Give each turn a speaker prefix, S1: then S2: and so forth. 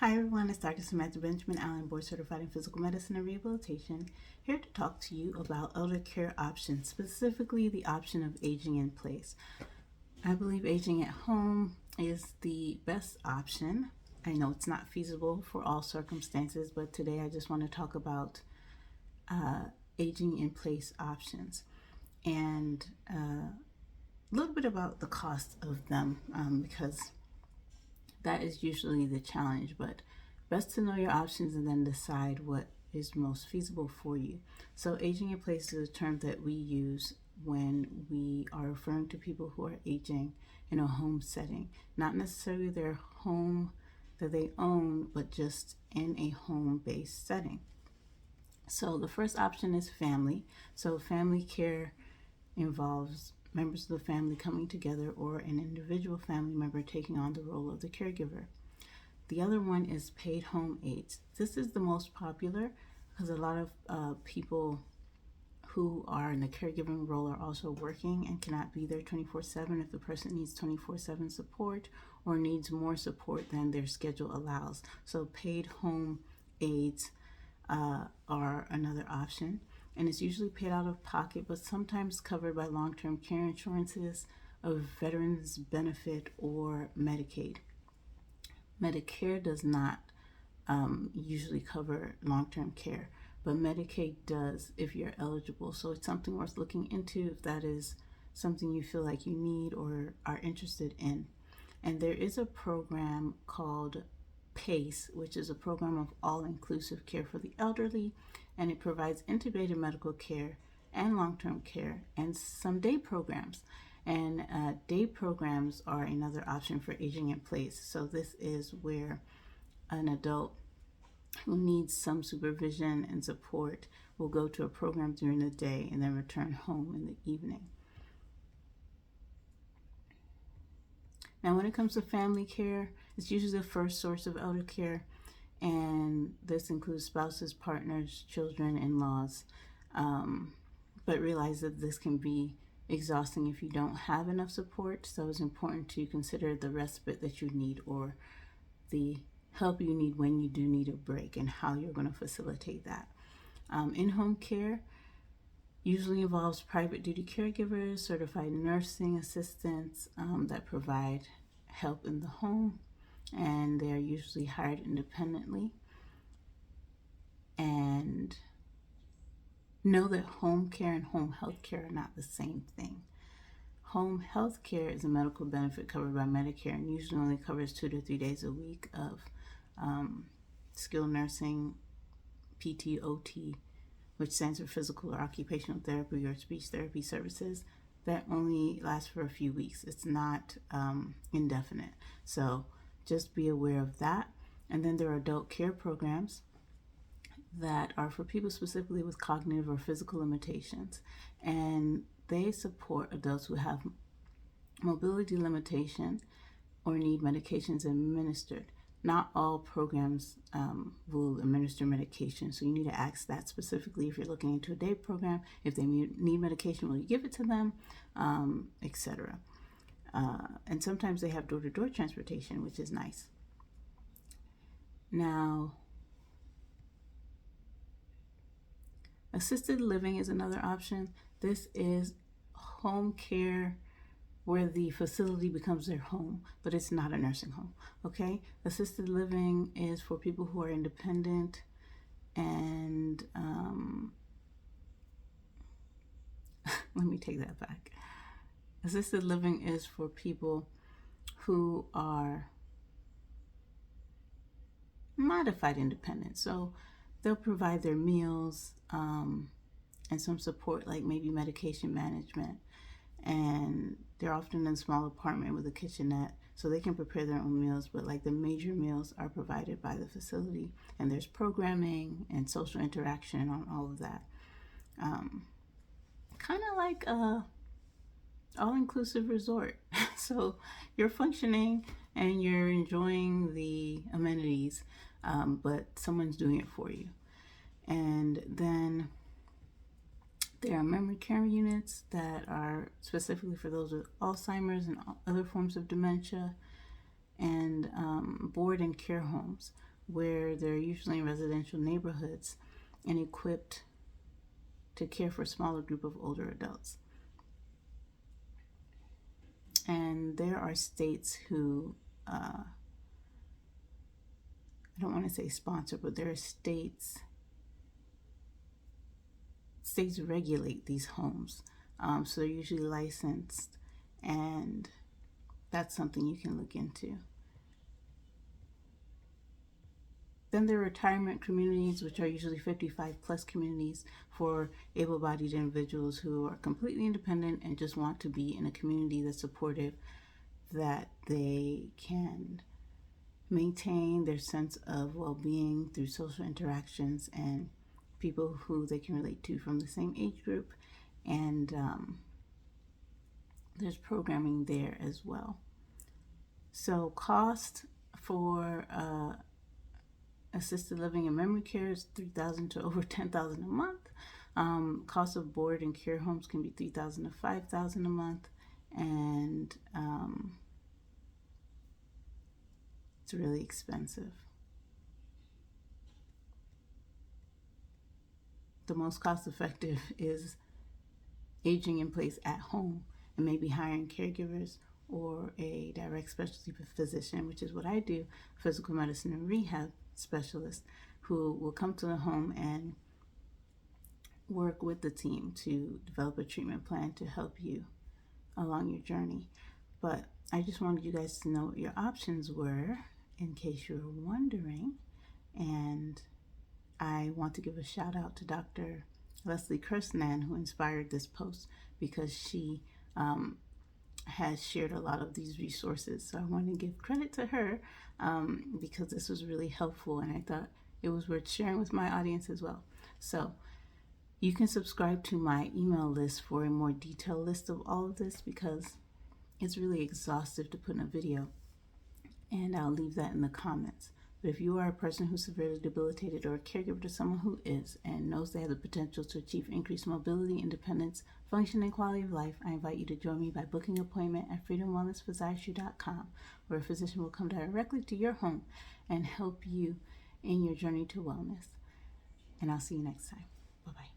S1: Hi everyone, it's Dr. Samantha Benjamin Allen, board certified in physical medicine and rehabilitation, here to talk to you about elder care options, specifically the option of aging in place. I believe aging at home is the best option. I know it's not feasible for all circumstances, but today I just want to talk about aging in place options and a little bit about the cost of them because that is usually the challenge, but best to know your options and then decide what is most feasible for you. So aging in place is a term that we use when we are referring to people who are aging in a home setting, not necessarily their home that they own, but just in a home-based setting. So the first option is family. So family care involves members of the family coming together or an individual family member taking on the role of the caregiver. The other one is paid home aides. This is the most popular because a lot of people who are in the caregiving role are also working and cannot be there 24/7 if the person needs 24/7 support or needs more support than their schedule allows. So paid home aides are another option, and it's usually paid out of pocket but sometimes covered by long-term care insurances, a veterans benefit, or Medicaid. Medicare does not usually cover long-term care, but Medicaid does if you're eligible. So it's something worth looking into if that is something you feel like you need or are interested in. And there is a program called PACE, which is a program of all-inclusive care for the elderly, and it provides integrated medical care and long-term care and some day programs. And day programs are another option for aging in place. So this is where an adult who needs some supervision and support will go to a program during the day and then return home in the evening. Now, when it comes to family care, it's usually the first source of elder care, and this includes spouses, partners, children, in-laws. But realize that this can be exhausting if you don't have enough support, so it's important to consider the respite that you need or the help you need when you do need a break and how you're going to facilitate that. In-home care usually involves private duty caregivers, certified nursing assistants that provide help in the home, and they are usually hired independently. And know that home care and home health care are not the same thing. Home health care is a medical benefit covered by Medicare and usually only covers 2 to 3 days a week of skilled nursing, PT/OT, which stands for physical or occupational therapy or speech therapy services, that only lasts for a few weeks. It's not indefinite. So just be aware of that. And then there are adult care programs that are for people specifically with cognitive or physical limitations, and they support adults who have mobility limitation or need medications administered. Not all programs will administer medication, so you need to ask that specifically if you're looking into a day program. If they need medication, will you give it to them, etc. And sometimes they have door-to-door transportation, which is nice. Now, assisted living is another option. This is home care where the facility becomes their home, but it's not a nursing home, okay? Assisted living is for people who are independent and, let me take that back. Assisted living is for people who are modified independent. So they'll provide their meals and some support like maybe medication management. And they're often in a small apartment with a kitchenette, so they can prepare their own meals, but like the major meals are provided by the facility, and there's programming and social interaction on all of that. Kind of like a all-inclusive resort. So you're functioning and you're enjoying the amenities, but someone's doing it for you. And then there are memory care units that are specifically for those with Alzheimer's and other forms of dementia, and board and care homes, where they're usually in residential neighborhoods and equipped to care for a smaller group of older adults. And there are states who, I don't want to say sponsor, but there are states regulate these homes. So they're usually licensed, and that's something you can look into. Then there are retirement communities, which are usually 55 plus communities for able-bodied individuals who are completely independent and just want to be in a community that's supportive, that they can maintain their sense of well-being through social interactions and people who they can relate to from the same age group. And there's programming there as well. So cost for assisted living and memory care is $3,000 to over $10,000 a month. Cost of board and care homes can be $3,000 to $5,000 a month, and it's really expensive. The most cost-effective is aging in place at home, and maybe hiring caregivers or a direct specialty physician, which is what I do, physical medicine and rehab specialist, who will come to the home and work with the team to develop a treatment plan to help you along your journey. But I just wanted you guys to know what your options were in case you were wondering. And I want to give a shout out to Dr. Leslie Kernisan, who inspired this post, because she has shared a lot of these resources. So I want to give credit to her because this was really helpful, and I thought it was worth sharing with my audience as well. So you can subscribe to my email list for a more detailed list of all of this, because it's really exhaustive to put in a video, and I'll leave that in the comments. But if you are a person who's severely debilitated or a caregiver to someone who is and knows they have the potential to achieve increased mobility, independence, function, and quality of life, I invite you to join me by booking an appointment at freedomwellnessphysiatry.com, where a physician will come directly to your home and help you in your journey to wellness. And I'll see you next time. Bye-bye.